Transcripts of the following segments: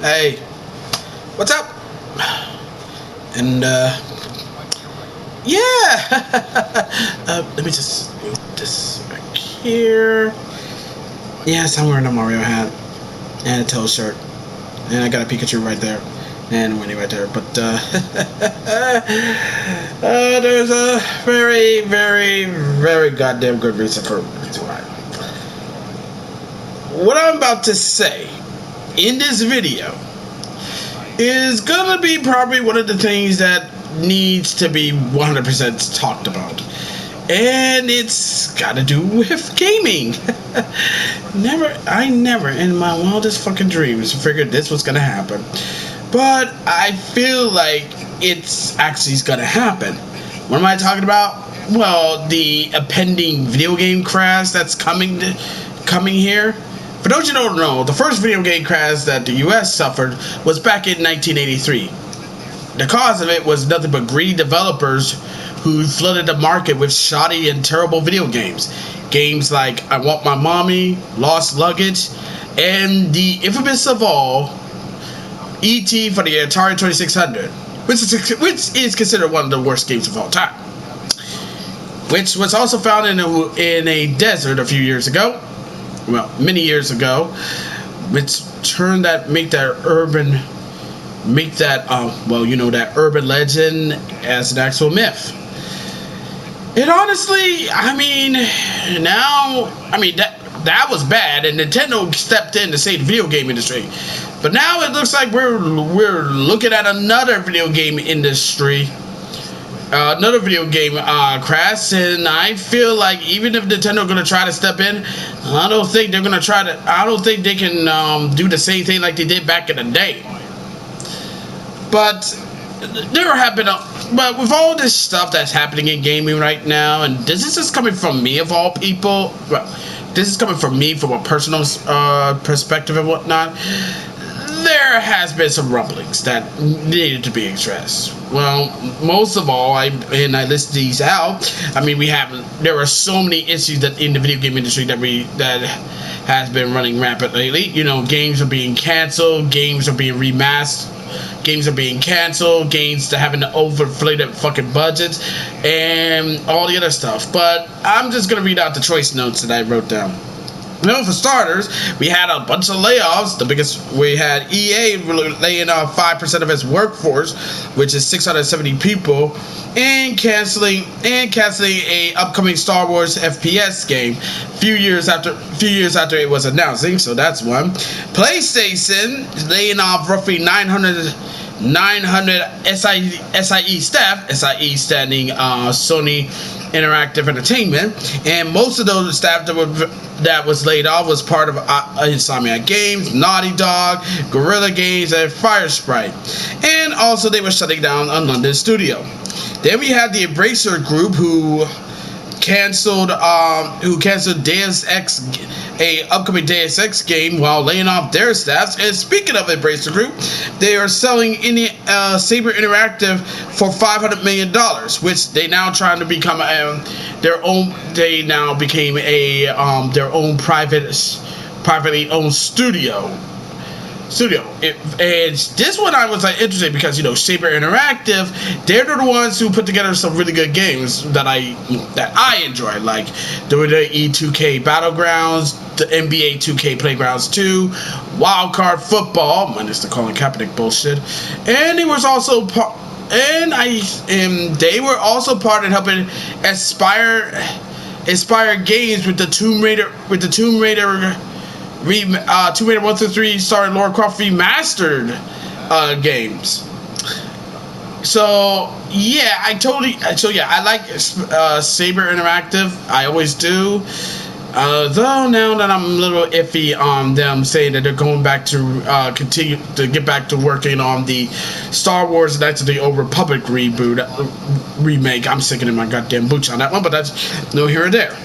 Hey, what's up? And yeah. Let me just move this back here. Yes, I'm wearing a Mario hat and a tail shirt, and I got a Pikachu right there, and a Winnie right there. But there's a very, very, very goddamn good reason why. What I'm about to say in this video is gonna be probably one of the things that needs to be 100% talked about, and it's got to do with gaming. I never in my wildest fucking dreams figured this was gonna happen, but I feel like it's actually gonna happen. What am I talking about? Well, the impending video game crash that's coming here. For those you don't know, the first video game crash that the US suffered was back in 1983. The cause of it was nothing but greedy developers who flooded the market with shoddy and terrible video games. Games like I Want My Mommy, Lost Luggage, and the infamous of all, E.T. for the Atari 2600, which is considered one of the worst games of all time. Which was also found in a desert a few years ago. Well, many years ago, which that urban legend as an actual myth. And honestly, that was bad, and Nintendo stepped in to save the video game industry. But now it looks like we're looking at another video game industry. Another video game crash, and I feel like even if Nintendo gonna try to step in, I don't think they're gonna try to. I don't think they can do the same thing like they did back in the day. But there have been, but with all this stuff that's happening in gaming right now, and this is just coming from me of all people. Well, this is coming from me from a personal perspective and whatnot. There has been some rumblings that needed to be addressed. Well, most of all, I list these out. There are so many issues that in the video game industry that has been running rampant lately. You know, games are being canceled, games are being remastered, games are being canceled, games that having overinflated fucking budgets, and all the other stuff. But I'm just gonna read out the choice notes that I wrote down. For starters, we had a bunch of layoffs. We had EA laying off 5% of its workforce, which is 670 people, and canceling a upcoming Star Wars FPS game few years after it was announcing. So that's one. PlayStation laying off roughly 900 SIE staff, SIE standing Sony Interactive Entertainment, and most of those staff that was laid off was part of Insomniac Games, Naughty Dog, Guerrilla Games, and Firesprite, and also they were shutting down a London studio. Then we had the Embracer Group, who canceled Deus Ex, a upcoming Deus Ex game, while laying off their staffs. And speaking of Embracer Group, they are selling Saber Interactive for $500 million, which they now trying to become their own. They now became their own privately owned studio. And this one I was interested because Saber Interactive, they're the ones who put together some really good games that I enjoy, like the E2K Battlegrounds, the NBA 2K Playgrounds 2, Wildcard Football minus the Colin Kaepernick bullshit, and they was also they were also part in helping Inspire Games with the Tomb Raider 1 through 3 starring Lara Croft remastered games. So yeah, I like Saber Interactive. I always do. Though now that I'm a little iffy on them saying that they're going back to continue to get back to working on the Star Wars Knights of the Old Republic remake. I'm sticking in my goddamn boots on that one, but that's no here or there.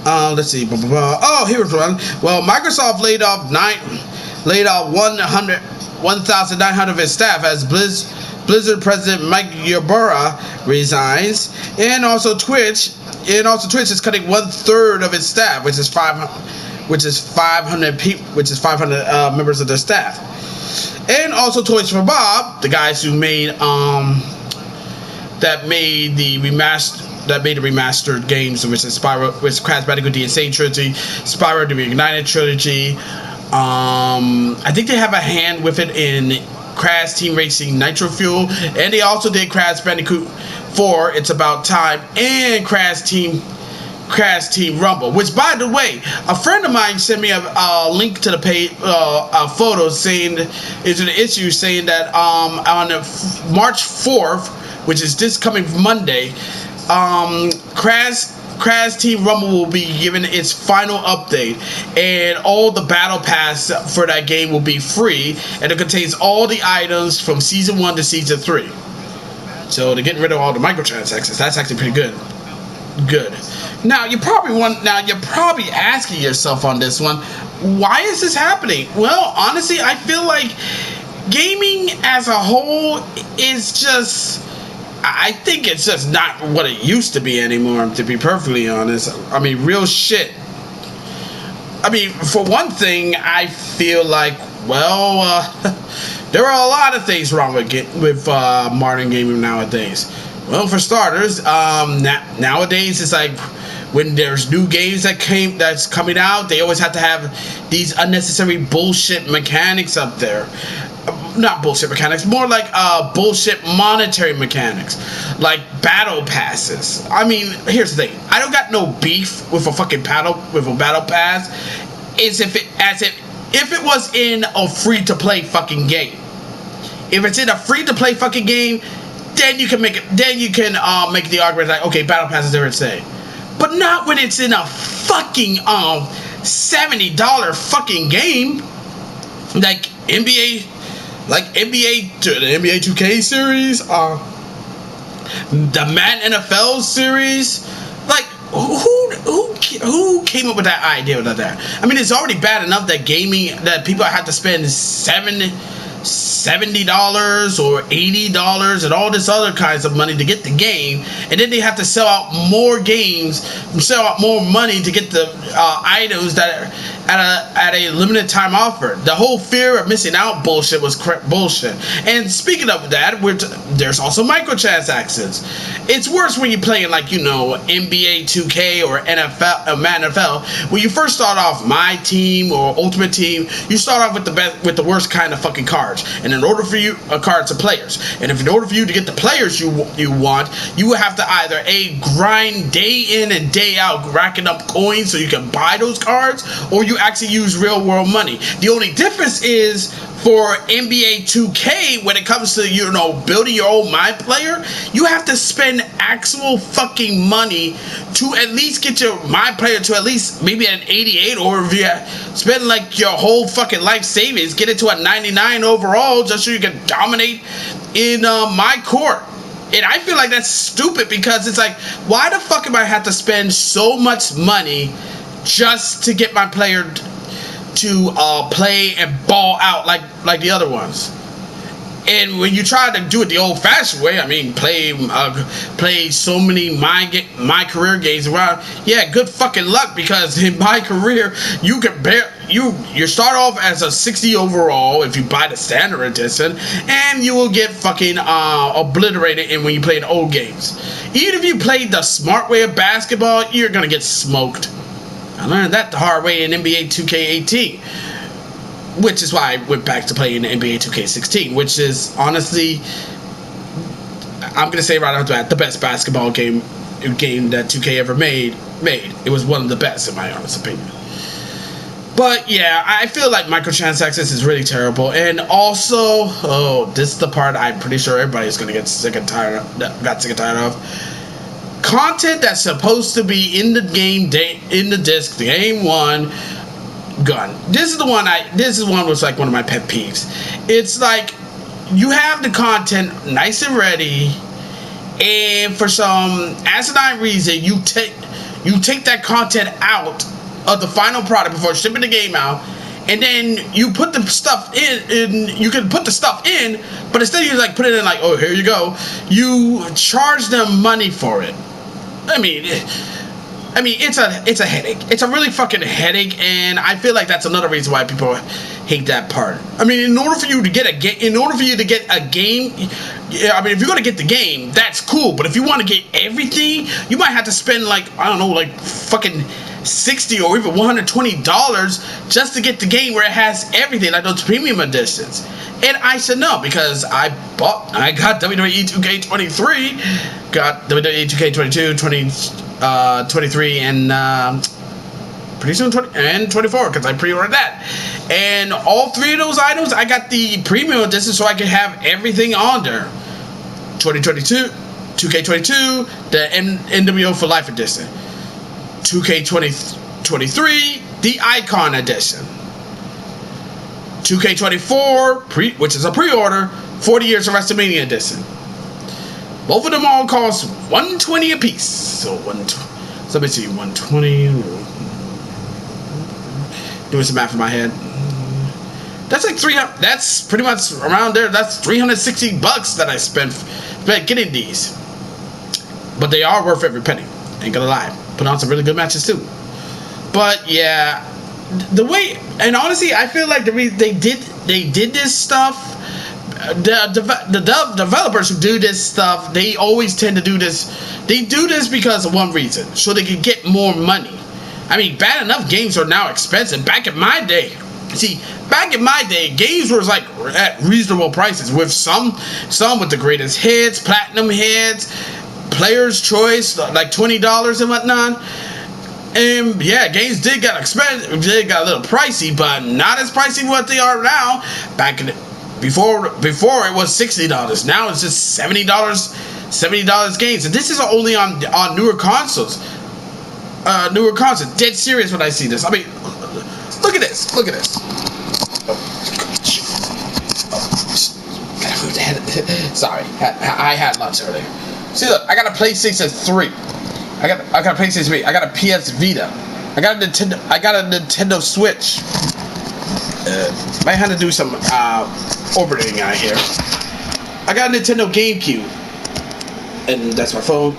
Let's see. Oh, here's one. Well, Microsoft laid off 1,900 of its staff as Blizzard president Mike Ybarra resigns, and also Twitch is cutting 1/3 of its staff, which is 500 members of their staff. And also Toys for Bob, the guys who made the remastered games, which is Spyro, which is Crash Bandicoot: The Insane Trilogy, Spyro: The Reignited Trilogy. I think they have a hand with it in Crash Team Racing Nitro Fuel, and they also did Crash Bandicoot 4, It's About Time, and Crash Team Rumble. Which, by the way, a friend of mine sent me a link to the page, a photo saying is an issue saying that on March 4th, which is this coming Monday, Crash Team Rumble will be given its final update, and all the battle pass for that game will be free, and it contains all the items from Season 1 to Season 3. So they're getting rid of all the microtransactions. That's actually pretty good. Now you're probably asking yourself on this one, why is this happening? Well, honestly, I feel like gaming as a whole is just, I think it's just not what it used to be anymore, to be perfectly honest. I mean, real shit. I mean, for one thing, I feel like, well, there are a lot of things wrong with modern gaming nowadays. Well, for starters, nowadays it's like when there's new games that's coming out, they always have to have these unnecessary bullshit mechanics up there. Not bullshit mechanics, more like bullshit monetary mechanics, like battle passes. I mean, here's the thing: I don't got no beef with a battle pass. If it was in a free to play fucking game. If it's in a free to play fucking game, then you can make the argument like, okay, battle pass is there to say, but not when it's in a fucking $70 fucking game like NBA 2K series, the Madden NFL series. Like, who came up with that idea with that? I mean, it's already bad enough that people have to spend $70 or $80 and all this other kinds of money to get the game, and then they have to sell out more money to get the items that are at a limited time offer. The whole fear of missing out bullshit was bullshit. And speaking of that, there's also microtransactions. It's worse when you're playing like, NBA 2K or Madden NFL. When you first start off My Team or Ultimate Team, you start off with the worst kind of fucking cards. And in order for you, cards are players. And in order for you to get the players you want, you will have to either grind day in and day out, racking up coins so you can buy those cards, or you actually use real world money. The only difference is for NBA 2K, when it comes to building your own My Player, you have to spend actual fucking money to at least get your My Player to at least maybe an 88, or if you spend like your whole fucking life savings, get it to a 99 overall just so you can dominate in My Court. And I feel like that's stupid, because it's like, why the fuck am I have to spend so much money just to get my player to play and ball out like the other ones? And when you try to do it the old-fashioned way, I mean, play so many my career games around. Yeah, good fucking luck, because in My Career you can you start off as a 60 overall if you buy the standard edition, and you will get fucking obliterated when you play the old games. Even if you played the smart way of basketball, you're gonna get smoked. I learned that the hard way in NBA 2K18. Which is why I went back to playing NBA 2K16, which is honestly, I'm gonna say right off the bat, the best basketball game that 2K ever made. It was one of the best in my honest opinion. But yeah, I feel like microtransactions is really terrible, and also, this is the part I'm pretty sure everybody's gonna get sick and tired of. Content that's supposed to be in the game, in the disc, the game one. Gun. This is one was like one of my pet peeves. It's like you have the content nice and ready, and for some asinine reason you take that content out of the final product before shipping the game out, and then you put the stuff in. You can put the stuff in, but instead you put it in oh, here you go. You charge them money for it. I mean, I mean, it's a headache. It's a really fucking headache, and I feel like that's another reason why people hate that part. I mean, in order for you to get a game, yeah, I mean, if you're gonna get the game, that's cool. But if you want to get everything, you might have to spend like, I don't know, like fucking $60 or even $120 just to get the game where it has everything, like those premium editions. And I said no, because I got WWE 2K23, got WWE 2K22, 23, and pretty soon 20 and 24, because I pre-ordered that. And all three of those items, I got the premium edition, so I can have everything on there. 2022, 2K22, the NWO for Life edition. 2K23, the Icon edition. 2K24, which is a pre-order, 40 Years of WrestleMania edition. Both of them all cost $120 a piece. So let me see, 120. Doing some math in my head. That's like 300. That's pretty much around there. That's $360 that I spent getting these. But they are worth every penny. Ain't gonna lie. Put on some really good matches too. But yeah, the way, and honestly, I feel like they did this stuff. The developers who do this stuff, they always tend to do this. They do this because of one reason, so they can get more money. I mean, bad enough games are now expensive. Back in my day, games were like at reasonable prices, with some with the greatest hits, platinum hits, player's choice, like $20 and whatnot. And yeah, games did get expensive, did got a little pricey, but not as pricey what they are now. Back in before it was $60. Now it's just $70 games, and this is only on newer consoles. Dead serious when I see this. I mean, look at this. Sorry, I had lunch earlier. See, look, I got a PlayStation 3. I got a PlayStation 3. I got a PS Vita. I got a Nintendo Switch. Might have to do some orbiting out here. I got a Nintendo GameCube, and that's my phone.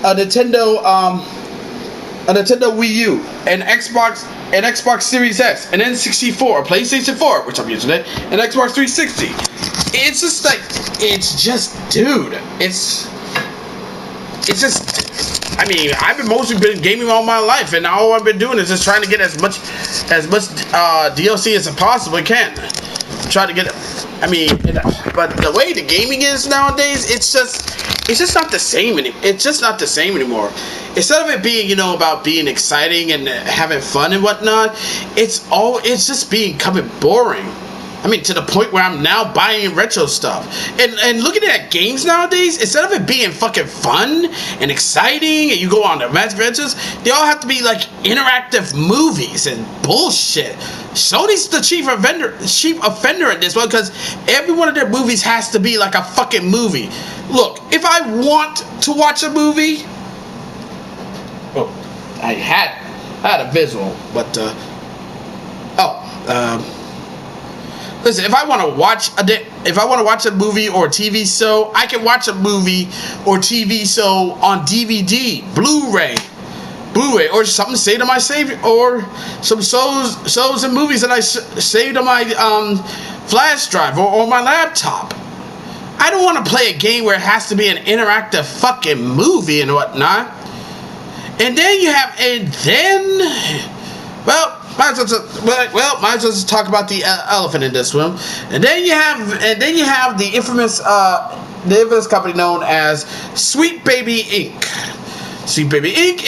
A Nintendo Wii U, an Xbox Series X, an N64, a PlayStation 4, which I'm using it, an Xbox 360. It's just like, dude, it's just, I mean, I've mostly been gaming all my life, and all I've been doing is just trying to get as much DLC as I possibly can. Try to get, I mean, but the way the gaming is nowadays, it's just not the same. It's just not the same anymore. Instead of it being, about being exciting and having fun and whatnot, it's just becoming boring. I mean, to the point where I'm now buying retro stuff. And looking at games nowadays, instead of it being fucking fun and exciting, and you go on adventures, they all have to be like interactive movies and bullshit. Sony's the chief offender at this one, because every one of their movies has to be like a fucking movie. Look, if I want to watch a movie, I had a visual, but listen, if I want to watch a movie or a TV show, I can watch a movie or TV show on DVD, Blu-ray, or something saved on my save, or some shows and movies that I saved on my flash drive or my laptop. I don't want to play a game where it has to be an interactive fucking movie and whatnot. And then might as well just talk about the elephant in this room. And then you have the infamous company known as Sweet Baby Inc. Sweet Baby Inc.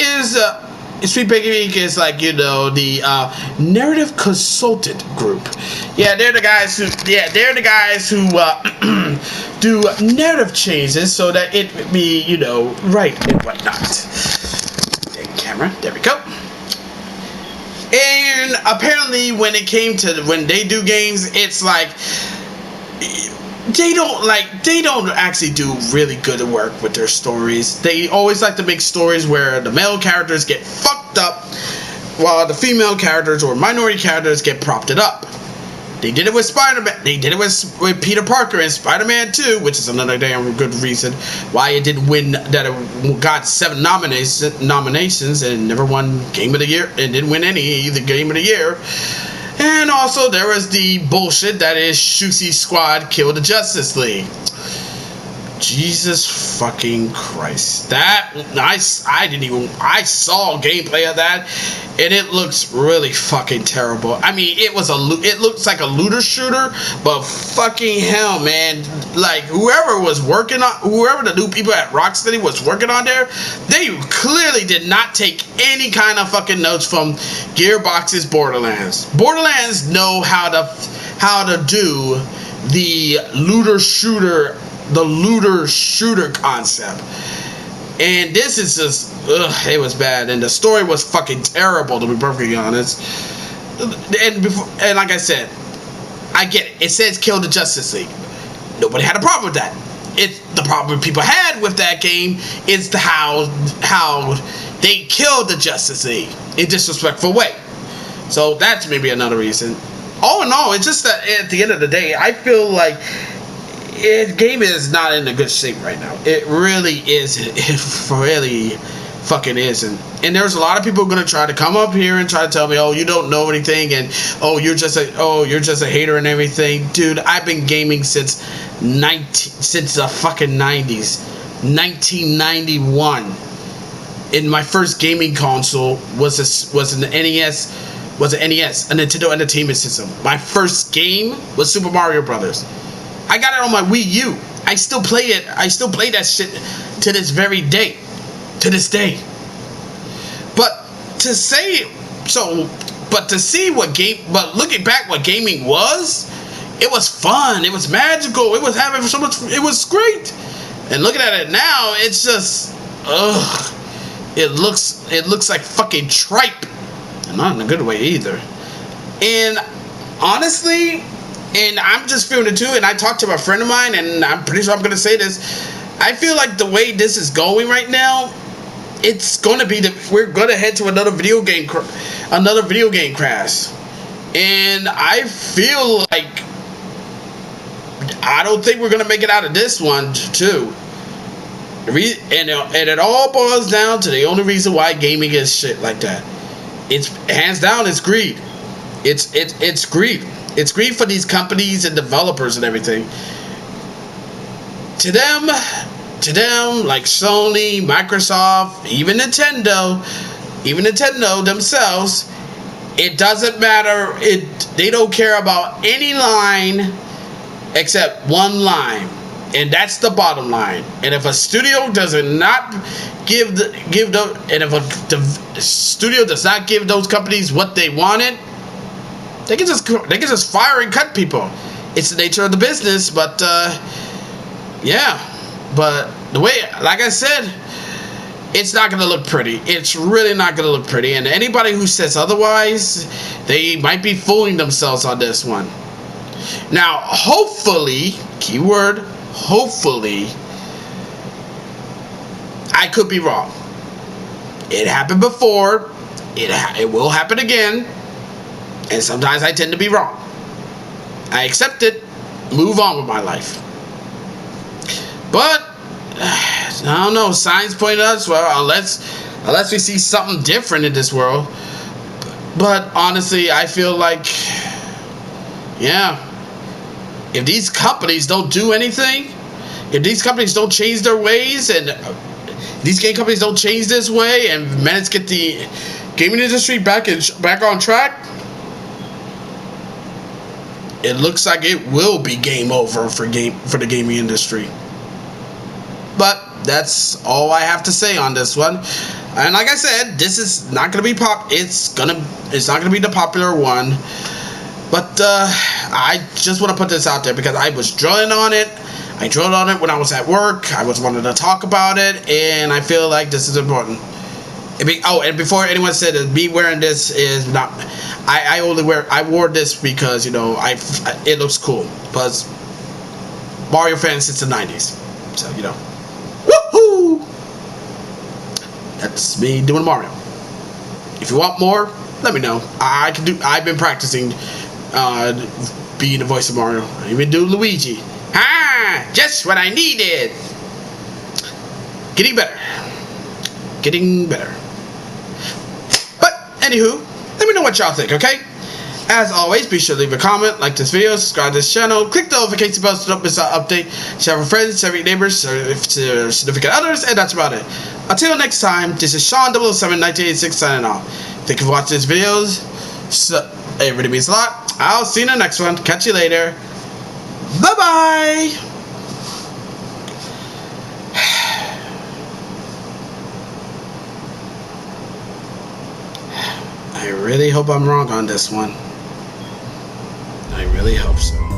is like, the narrative consultant group. Yeah, they're the guys who do narrative changes so that it be, right and whatnot. Camera, there we go. And apparently when they do games, it's like they don't actually do really good work with their stories. They always like to make stories where the male characters get fucked up while the female characters or minority characters get propped up. They did it with Spider-Man. They did it with Peter Parker in Spider-Man 2, which is another damn good reason why it didn't win. That it got 7 nominations and never won Game of the Year. And didn't win either Game of the Year. And also there was the bullshit that is Suicide Squad Kill the Justice League. Jesus fucking Christ. That I saw gameplay of that and it looks really fucking terrible. I mean, it looks like a looter shooter, but fucking hell, man. Like whoever the new people at Rocksteady was working on there, they clearly did not take any kind of fucking notes from Gearbox's Borderlands. Borderlands know how to do the looter shooter concept, and this is just it was bad, and the story was fucking terrible, to be perfectly honest. And like I said, I get it. It says kill the Justice League. Nobody had a problem with that. The problem people had with that game is how they killed the Justice League in a disrespectful way. So that's maybe another reason. All in all, it's just that at the end of the day, I feel like the game is not in a good shape right now. It really isn't. It really fucking isn't. And there's a lot of people going to try to come up here and try to tell me, oh, you don't know anything, and you're just a hater and everything. Dude, I've been gaming since the fucking 90s. 1991. And my first gaming console was an NES, a Nintendo Entertainment System. My first game was Super Mario Brothers. I got it on my Wii U. I still play it. I still play that shit to this very day. To this day. But looking back what gaming was, it was fun. It was magical. It was having so much. It was great. And looking at it now, it's just It looks like fucking tripe. And not in a good way either. And honestly, and I'm just feeling it too, and I talked to a friend of mine, and I'm pretty sure I'm going to say this. I feel like the way this is going right now, it's going to be we're going to head to another video game crash. And I feel like I don't think we're going to make it out of this one too. And it all boils down to the only reason why gaming is shit like that. It's hands down, it's greed. It's greed. It's greed for these companies and developers and everything. To them, like Sony, Microsoft, even Nintendo themselves, it doesn't matter. They don't care about any line except one line, and that's the bottom line. And if a studio does not give the studio does not give those companies what they wanted, they can just fire and cut people. It's the nature of the business, but yeah. But the way, like I said, it's not going to look pretty. It's really not going to look pretty. And anybody who says otherwise, they might be fooling themselves on this one. Now, hopefully, keyword, hopefully, I could be wrong. It happened before. It will happen again. And sometimes I tend to be wrong. I accept it, move on with my life. But I don't know, signs point us, well, unless we see something different in this world. But honestly, I feel like, yeah, if these companies don't do anything, if these companies don't change their ways, and these game companies don't change this way and manage to get the gaming industry back on track, it looks like it will be game over for the gaming industry. But that's all I have to say on this one. And like I said, this is not gonna be it's not gonna be the popular one. But I just want to put this out there because I was drilling on it. I drilled on it when I was at work. I was wanting to talk about it, and I feel like this is important. And before anyone said that me wearing this is not, I wore this because, you know, it looks cool. Plus, Mario fan since the 90s, so you know, woohoo! That's me doing Mario. If you want more, let me know. I've been practicing be the voice of Mario. I even do Luigi. Ah, just what I needed. Getting better. Getting better. But anywho, let me know what y'all think, okay? As always, be sure to leave a comment, like this video, subscribe to this channel, click the notification bell so you don't miss an update, share with friends, share with your neighbors, significant others, and that's about it. Until next time, this is Sean 007 1986 signing off. Thank you for watching this video. It really means a lot. I'll see you in the next one. Catch you later. Bye-bye. I really hope I'm wrong on this one. I really hope so.